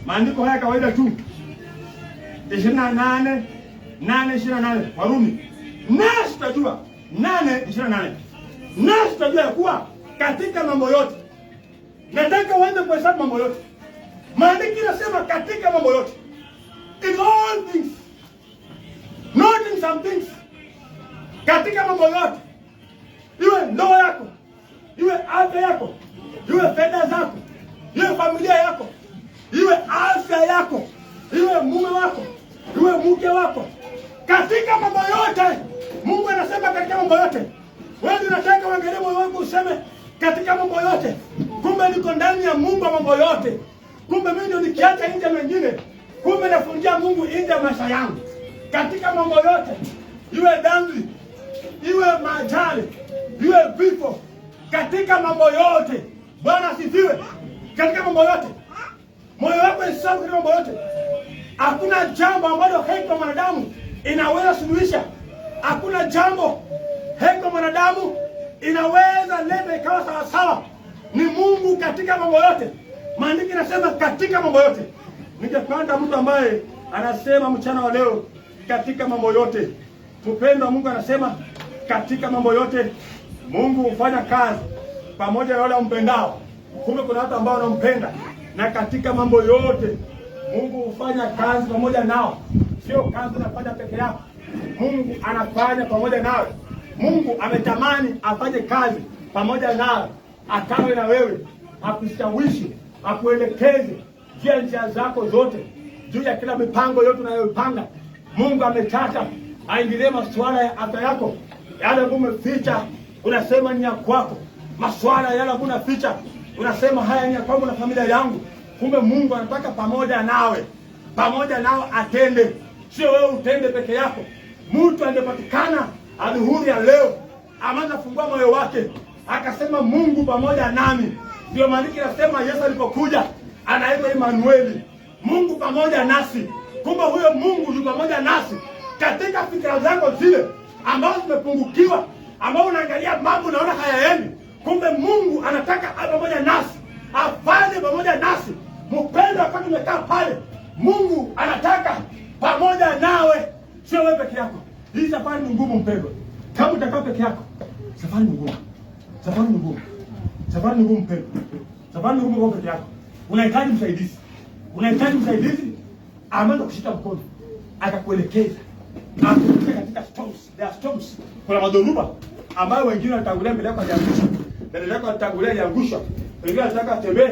Maandiko haya kawaida tu. 28:8 Warumi. Nasi tutajua 8:28. Nasi tutajua kuwa katika mambo yote. Nataka uanze kuhesabu mambo yote. Maandiko yanasema katika mambo yote. In all things. Not in some things. Katika mambo yote. Iwe ndoa yako, iwe afya yako, iwe fedha zako, iwe familia yako, iwe afya yako, iwe mume wako, iwe mke wako. Katika mambo yote. Mungu anasema katika mambo yote. Wewe unataka uangalie moyo wako useme katika mambo yote. Kumbe niko ndani ya Mungu wa mambo yote. Kumbe mimi ndio nikiacha nje mengine. Kumbe nafungia Mungu nje maisha yangu. Katika mambo yote. Iwe dhambi, iwe majali, iwe vifo. Katika mambo yote. Bwana asifiwe. Katika mambo yote. Moyo wako ni safi katika mambo yote. Hakuna jambo ambalo hekima mwanadamu inaweza suluhisha. Hakuna jambo hekima mwanadamu inaweza leta ikawa sawa sawa. Ni Mungu katika mambo yote. Maandiko yanasema katika mambo yote. Ningependa mtu ambaye anasema mchana wa leo katika mambo yote. Mpendwa, Mungu anasema katika mambo yote Mungu hufanya kazi pamoja na wale wampendao. Kumbe kuna watu ambao wanampenda, na katika mambo yote Mungu hufanya kazi pamoja nao. Sio kazi unafanya peke yako. Mungu anafanya pamoja nawe. Mungu ametamani afanye kazi pamoja nawe, akawe na wewe, akushawishi, akuelekeze juu ya njia zako zote, juu ya kila mipango yote unayopanga. Mungu ametaka aingilie masuala ya afya yako. Yale ambayo umeficha unasema ni ya kwako. Masuala yale ambayo unaficha unasema haya ni ya kwangu na familia yangu. Kumbe Mungu anataka pamoja nawe. Pamoja nao atende. Sio wewe utende peke yako. Mtu angepatikana adhuhuri ya leo amaanza fungua moyo wake akasema Mungu pamoja nami. Ndio maandiko yanasema Yesu alipokuja anaitwa Emmanuel, Mungu pamoja nasi. Kumbe huyo Mungu yu pamoja nasi katika fikra zako zile ambazo zimepungukiwa, ambao unaangalia mambo unaona hayaendi. Kumbe Mungu anataka awe pamoja nasi, afanye pamoja nasi. Mpendwa, wakati umekaa pale, Mungu anataka pamoja nawe, sio wewe peke yako. Hii safari ni ngumu mpendwa. Kama utakaa peke yako, safari ni ngumu. Safari ni ngumu. Safari ni ngumu mpendwa. Safari ni ngumu kwa peke yako. Unahitaji msaidizi. Unahitaji msaidizi ambaye kushika mkono, akakuelekeza. Akuelekeza katika storms. There are storms. Kuna madhoruba ambayo wengine wanatangulia mbele yako hajaangusha. Mbele yako wanatangulia hajaangusha. Wengine wanataka tembee,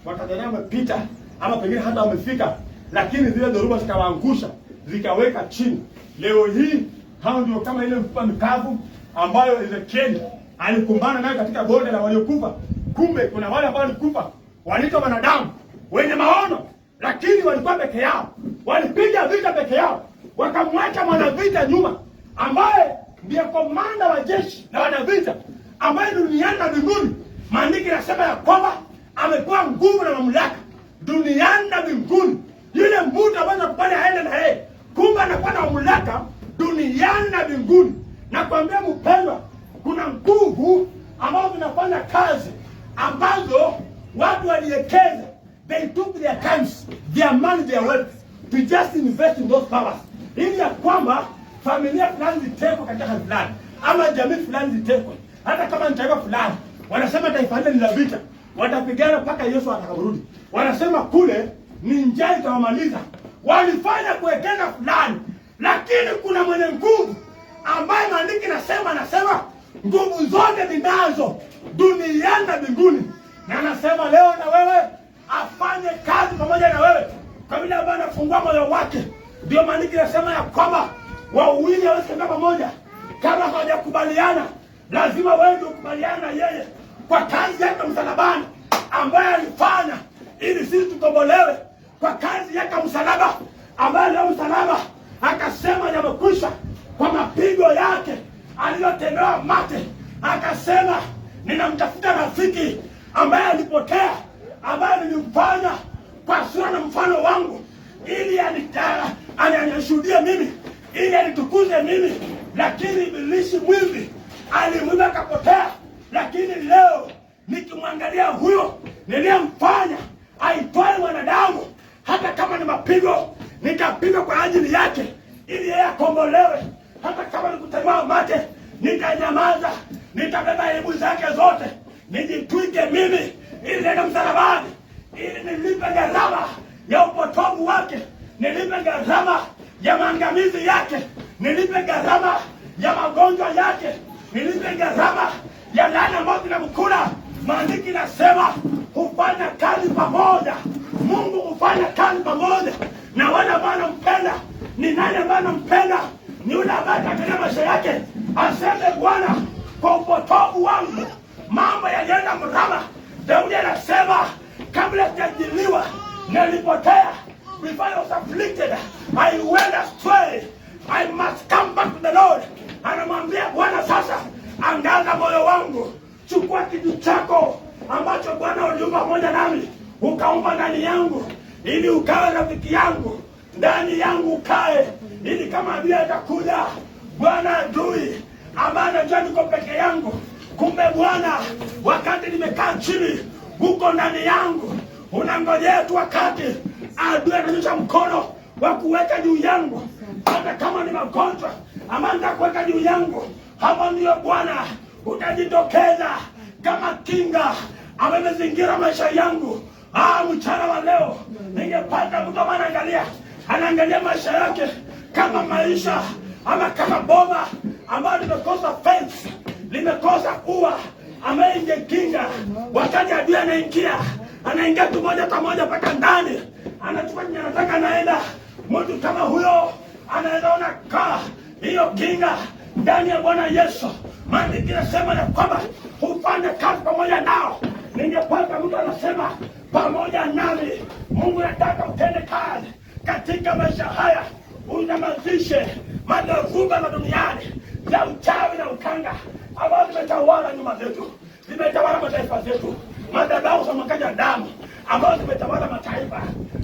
wakadhania wamepita ama pengine hata wamefika, lakini zile dhoruba zikawaangusha, zikaweka chini. Leo hii hao ndio kama ile mfupa mikavu ambayo Ezekiel alikumbana nayo katika bonde la waliokufa. Kumbe kuna wale ambao walikufa wanaitwa wanadamu wenye maono, lakini walikuwa peke yao. Walipiga vita peke yao, wakamwacha mwanavita nyuma ambaye ndiye komanda wa jeshi na wanavita, ambaye duniani na mbinguni maandiko yanasema ya kwamba amepewa nguvu na mamlaka duniani na mbinguni. Yule mtu ambaye anakubali aende na yeye, kumbe anakuwa na mamlaka duniani na mbinguni. Na kuambia mpendwa, kuna nguvu ambazo zinafanya kazi ambazo watu waliekeza. They took their times, their money, their wealth to just invest in those powers, ili ya kwamba familia fulani zitekwe katika hali fulani, ama jamii fulani zitekwe. Hata kama ni taifa fulani, wanasema taifa hili ni la vita, watapigana mpaka Yesu atakaporudi. Wanasema kule ni njaa itawamaliza. Walifanya kuwekeza fulani, lakini kuna mwenye nguvu ambaye maandiko anasema nguvu zote ninazo duniani na mbinguni. Na anasema leo na wewe afanye kazi pamoja na wewe, kwa vile ambaye anafungua moyo wake. Ndio maandiko yanasema ya kwamba wawili hawawezi kukaa pamoja kama hawajakubaliana. Lazima wewe ndio ukubaliane na yeye kwa kazi yake msalabani ambaye alifanya ili sisi tukombolewe, kwa kazi yake msalaba ambaye leo msalaba akasema yamekwisha. Kwa mapigo yake aliyotendewa mate akasema ninamtafuta rafiki ambaye alipotea, ambaye nilimfanya kwa sura na mfano wangu, ili anishuhudie mimi, ili anitukuze mimi. Lakini ibilisi mwivi alimwiba akapotea. Lakini leo nikimwangalia huyo niliyemfanya aitwaye mwanadamu, hata mapigo, nikapigwa kwa ajili yake ili yeye akombolewe. Hata kama nikutemewa mate, nitanyamaza, nitabeba aibu zake zote, nijitwike mimi ili nenda msalabani, ili nilipe gharama ya upotovu wake, nilipe gharama ya maangamizi yake, nilipe gharama ya magonjwa yake, nilipe gharama ya laana ambayo tunamkula. Maandiki nasema hufanya kazi pamoja, Mungu hufanya kazi pamoja na wale ambao wanampenda. Ni nani ambaye anampenda? Ni yule ambaye katika maisha yake aseme, Bwana, kwa upotovu wangu mambo yalienda mrama. Daudi anasema, kabla sijajiliwa nilipotea. Before I was afflicted, I went astray. I must come back to the Lord. Anamwambia Bwana, sasa angaza moyo wangu, chukua kitu chako ambacho Bwana uliumba pamoja nami, ukaumba ndani yangu, ili ukawe rafiki yangu, ndani yangu ukae, ili kama adui atakuja, Bwana adui ambaye anajua niko peke yangu, kumbe Bwana wakati nimekaa chini uko ndani yangu, unangojea tu wakati adui ananyosha mkono wa kuweka juu yangu. Hata kama ni magonjwa ama nitakuweka juu yangu, hapo ndio Bwana utajitokeza kama kinga ambaye imezingira maisha yangu. Mchana wa leo ningepata mtu ambaye anaangalia maisha yake kama maisha ama kama boma ambayo limekosa fence, limekosa ua ambaye ingekinga wakati adui anaingia tu moja kwa moja mpaka ndani, anachukua nini anataka, anaenda. Mtu kama huyo anaweza ona kaa hiyo kinga ndani ya Bwana Yesu. Maandiko yanasema ya kwamba hufanya kazi pamoja nao. Ningepata mtu anasema pamoja nami. Mungu anataka utende kazi katika maisha haya, unyamazishe madhoruba za duniani za uchawi na ukanga ambao zimetawala nyuma zetu, zimetawala mataifa zetu, madhabahu za mwagaji damu ambao zimetawala mataifa.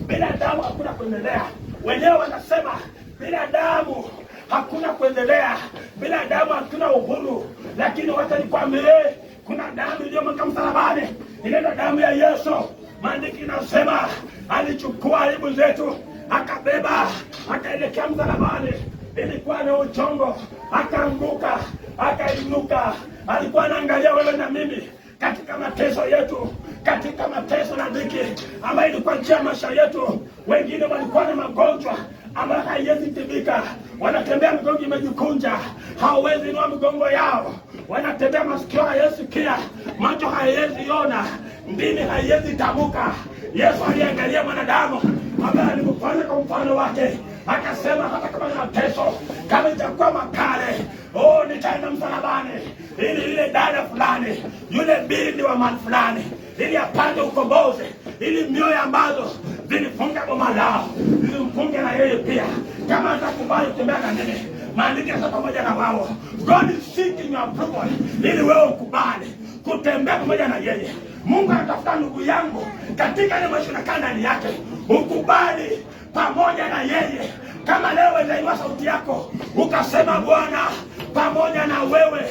Bila damu hakuna kuendelea. Wenyewe wanasema bila damu hakuna kuendelea, bila damu hakuna uhuru. Lakini wacha nikwambie, kuna damu iliyomwagika msalabani, ile damu ya Yesu. Maandiko inasema alichukua aibu zetu, akabeba, akaelekea msalabani. Ilikuwa na uchongo, akaanguka, akainuka. Alikuwa anaangalia wewe na mimi katika mateso yetu, katika mateso na dhiki ambayo ilikuwa njia ya maisha yetu. Wengine walikuwa na magonjwa ambayo haiwezi tibika, wanatembea migongo imejikunja, hawawezi inua migongo yao, wanatembea masikio hayasikia, macho hayawezi ona, ndimi haiwezi tamuka. Yesu aliangalia mwanadamu ambaye alimfanya kwa mfano wake, akasema hata kama ni mateso, kama itakuwa makale, nitaenda msalabani, ili ile dada fulani, yule binti wa mali fulani, ili apate ukombozi, ili mioyo ambazo zilifunga boma lao zilimfunge na yeye pia. Kama atakubali kutembea na nini, maandiko yanasema pamoja na wao. God is seeking your approval, ili wewe ukubali kutembea pamoja na yeye. Mungu anatafuta ndugu yangu katika ile maisha unakaa ndani yake, ukubali pamoja na yeye. Kama leo unainua sauti yako ukasema, Bwana, pamoja na wewe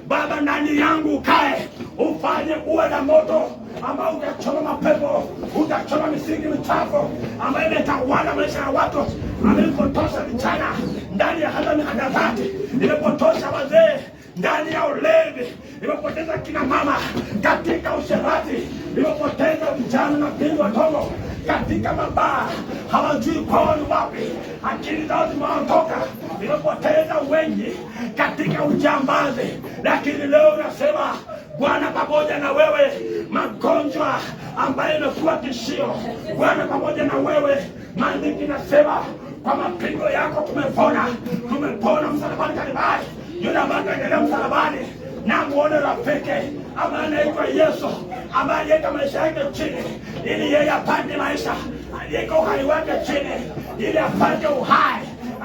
Baba ndani yangu ukae, ufanye uwe na moto ambao utachoma mapepo, utachoma misingi michafu ambayo imetawala maisha ya watu, amepotosha vijana ndani ya hata mihadarati, imepotosha wazee ndani ya ulevi, imepoteza kina mama katika usherati, imepoteza vijana na binti wadogo katika mabaa, hawajui kwao ni wapi, akili zao zimeondoka, imepoteza wengi katika ujambazi. Lakini leo unasema, Bwana pamoja na wewe, magonjwa ambayo imekuwa tishio, Bwana pamoja na wewe. Maandiko inasema kwa mapigo yako tumepona, tumepona msalabani Kalvari. Yule ambaye anaendelea msalabani na muone rafiki ambaye anaitwa Yesu, ambaye aliweka maisha yake chini ili yeye apate maisha, aliweka uhai wake chini ili apate uhai,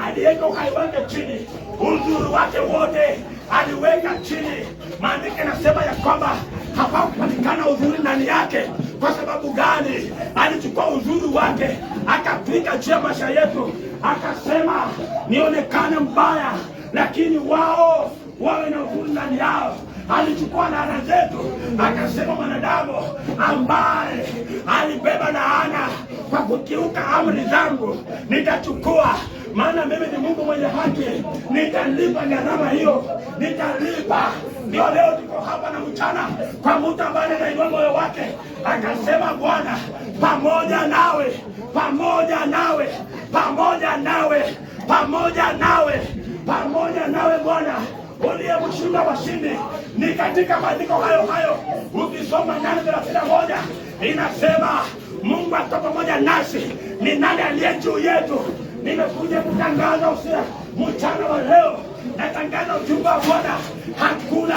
aliweka uhai wake chini, uzuri wake wote aliweka chini. Maandiko yanasema ya kwamba hapakupatikana uzuri ndani yake. Kwa sababu gani? Alichukua uzuri wake akapika juu ya maisha yetu, akasema nionekane mbaya, lakini wao wawe na uzuri ndani yao. Alichukua laana zetu, akasema mwanadamu ambaye alibeba laana, kwa kukiuka amri zangu nitachukua, maana mimi ni Mungu mwenye haki, nitalipa gharama hiyo, nitalipa. Ndio leo tuko hapa na mchana kwa mtu ambaye anainua moyo wake akasema, Bwana pamoja nawe, pamoja nawe, pamoja nawe, pamoja nawe, pamoja nawe Bwana uliyemshinda washindi. Ni katika maandiko hayo hayo ukisoma 8:31 inasema Mungu atakuwa pamoja nasi, ni nani aliye juu yetu? Nimekuja kutangaza mchana wa leo, natangaza ujumbe wa Bwana. Hakuna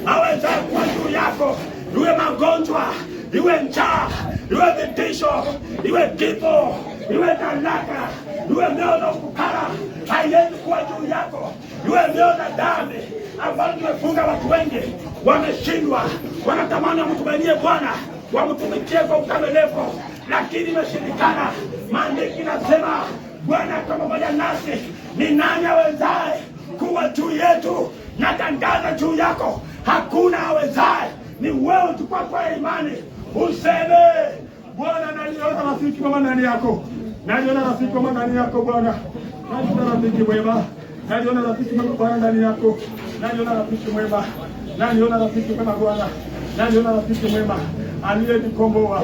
awezaye kuwa juu yako, iwe magonjwa, iwe njaa, iwe vitisho, iwe kifo, iwe talaka, iwe mioyo na ufukara, haiwezi kuwa juu yako. Iwe mioyo na dhambi ambayo tumefunga watu wengi, wameshindwa, wanatamani wamtumainie Bwana, wamtumikie kwa ukamilifu, lakini imeshindikana. Maandiko nasema Bwana kwa pamoja nasi, ni nani awezaye kuwa juu yetu? Natangaza juu yako, hakuna awezaye, ni wewe tu kwa imani. Useme Bwana, naliona rafiki mwema ndani yako, naliona rafiki mwema ndani yako Bwana, naliona rafiki mwema, naliona rafiki mwema Bwana ndani yako, naliona rafiki mwema, naliona rafiki mwema Bwana, naliona rafiki mwema aliyenikomboa,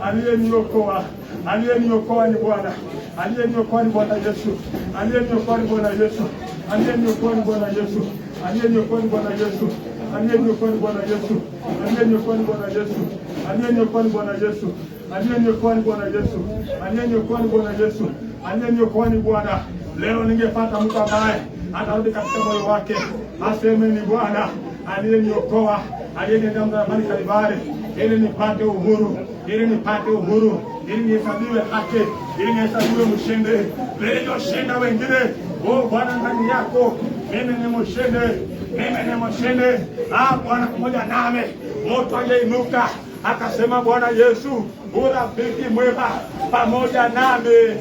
aliyeniokoa, aliyeniokoa ni Bwana, aliyeniokoa ni Bwana Yesu, aliyeniokoa ni Bwana Yesu, aliyeniokoa ni Bwana Yesu, aliyeniokoa ni Bwana Yesu, aliyeniokoa ni Bwana Yesu, aliyeniokoa ni Bwana Yesu, aliyeniokoa ni Bwana Yesu, aliyeniokoa ni Bwana Yesu, aliyeniokoa ni Bwana Yesu, aliyeniokoa ni Bwana. Leo ningepata mtu ambaye atarudi katika moyo wake aseme ni Bwana aliyeniokoa, aliyeniendea msalabani Kalvari ili nipate uhuru, ili nipate uhuru, ili nihesabiwe haki, ili nihesabiwe mshindi, nilivyoshinda wengine. Oh Bwana, ndani yako mimi ni mshindi, mimi ni mshindi. Bwana pamoja nami. Mtu aliyeinuka akasema, Bwana Yesu, urafiki mwema pamoja nami,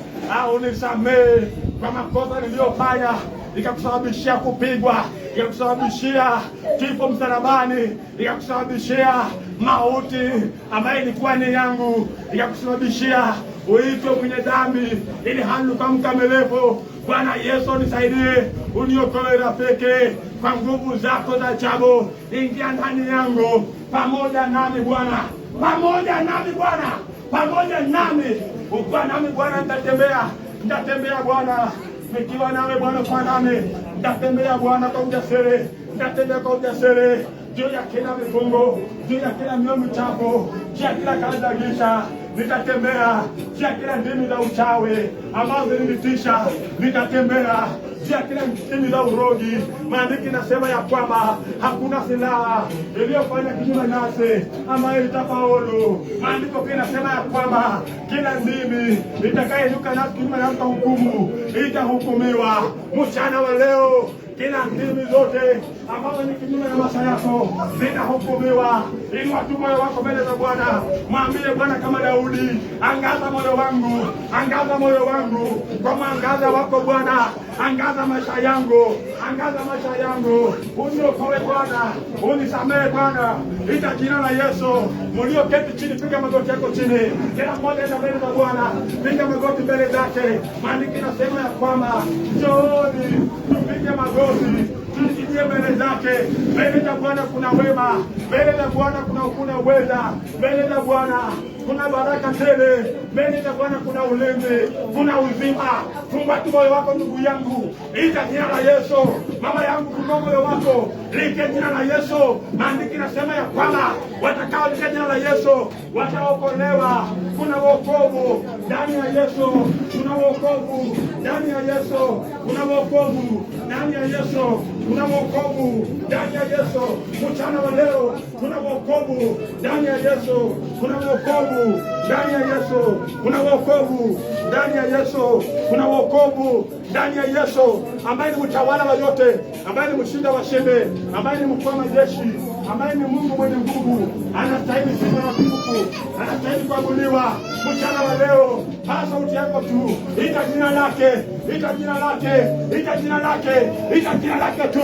unisamehe kwa makosa niliyofanya ikakusababishia kupigwa, ikakusababishia kifo msalabani, ikakusababishia mauti ambayo ilikuwa ni yangu, ikakusababishia uitwe mwenye dhambi ili hali kwa mkamilifu. Bwana Yesu, nisaidie, uniokoe rafiki, kwa nguvu zako za ajabu. Ingia ndani yangu, pamoja nami Bwana, pamoja nami Bwana, pamoja nami. Ukiwa nami Bwana, nitatembea Bwana, nikiwa nawe Bwana kwa nami, nitatembea Bwana kwa ujasiri, nitatembea kwa ujasiri juu ya kila vifungo, juu ya kila mioyo michafu, juu ya kila kazi za giza. Nitatembea juu ya kila ndimi za uchawi ambazo zilinitisha, nitatembea juu ya kila ndimi za urogi. Maandiko yanasema ya kwamba hakuna silaha iliyofanya kinyume nasi ambayo itafaulu. Maandiko pia yanasema ya kwamba kila ndimi itakayeinuka nasi kinyume nasi kwa hukumu itahukumiwa. Mchana wa leo kila ndimi zote ambazo ni kinyume na maisha yako zinahukumiwa. Ili watu moyo wako mbele za Bwana, mwambie Bwana kama Daudi, angaza moyo wangu, angaza moyo wangu kwa mwangaza wako Bwana, angaza maisha yangu, angaza maisha yangu, uniokoe Bwana, unisamehe Bwana. Ita jina la Yesu. Mlioketi chini, piga magoti yako chini, kila mmoja enda mbele za Bwana, piga magoti mbele zake. Maandiko yanasema ya kwamba njooni tupige magoti, tusikie mbele zake. Mbele za Bwana kuna wema, mbele za Bwana kuna uweza, mbele za Bwana kuna baraka tele, mbele za Bwana kuna ulinzi, kuna uzima. Funga tu moyo wako ndugu yangu, ita jina la Yesu. Mama yangu, funga moyo wako, lika jina la Yesu. Maandiko yanasema ya kwamba watakao lika jina la Yesu wataokolewa. Kuna wokovu ndani ya Yesu, kuna wokovu ndani ya Yesu, kuna wokovu ndani ya Yesu, kuna wokovu ndani ya Yesu. Mchana wa leo kuna wokovu ndani ya Yesu, kuna wokovu ndani ya Yesu, kuna wokovu ndani ya Yesu, kuna wokovu ndani ya Yesu, ambaye ni mtawala wa yote, ambaye ni mshinda wa shinde, ambaye ni mkuu wa majeshi, ambaye ni Mungu mwenye nguvu. Anastahili sifa na utukufu, anastahili kuabudiwa. Mchana wa leo pasa sauti yako tu, ita jina lake, ita jina lake, ita jina lake, ita jina lake tu,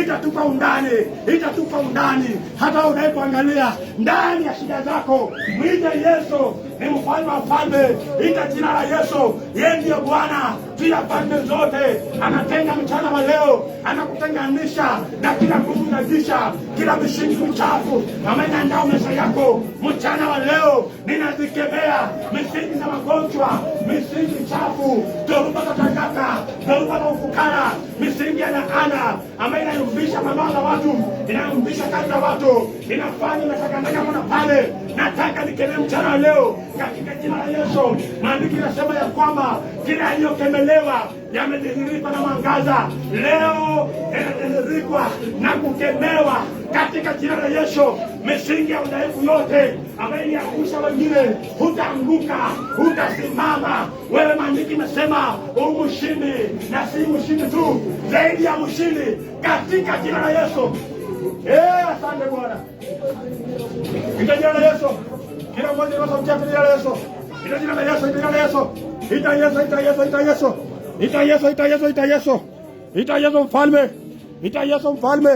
itatupa undani, itatupa undani. Hata unapoangalia ndani ya shida zako, mwite Yesu. ni mfalme wa falme. Ita jina la Yesu. Yeye ndiye Bwana kila pande zote. Anatenga mchana wa leo, anakutenganisha na kila nguvu na giza, kila misingi michafu ambayo inaandaa maisha yako. Mchana wa leo ninazikemea misingi za magonjwa, misingi chafu, dhoruba za takataka, dhoruba za ufukara, misingi ya laana ambayo inayumbisha mama za watu, inayumbisha kazi za watu, inafanya natakandaka mwana pale. Nataka nikemee mchana wa leo katika jina la Yesu. Maandiko yanasema ya kwamba kila yaliyokemelewa yamedhihirika na mwangaza. Leo yanadhihirikwa na kukemewa katika jina la Yesu. Misingi ya udhaifu yote ambayo iliangusha wengine, hutaanguka, hutasimama. Wewe maandiko imesema umshindi, na si mshindi tu, zaidi ya mshindi katika jina la Yesu. Asante Bwana. Ita jina la Yesu. Kila mmoja anasema jina la Yesu. Ita jina la Yesu, jina la Yesu. Ita Yesu, ita Yesu, ita Yesu. Ita Yesu, ita Yesu, ita Yesu. Ita Yesu mfalme. Ita Yesu mfalme.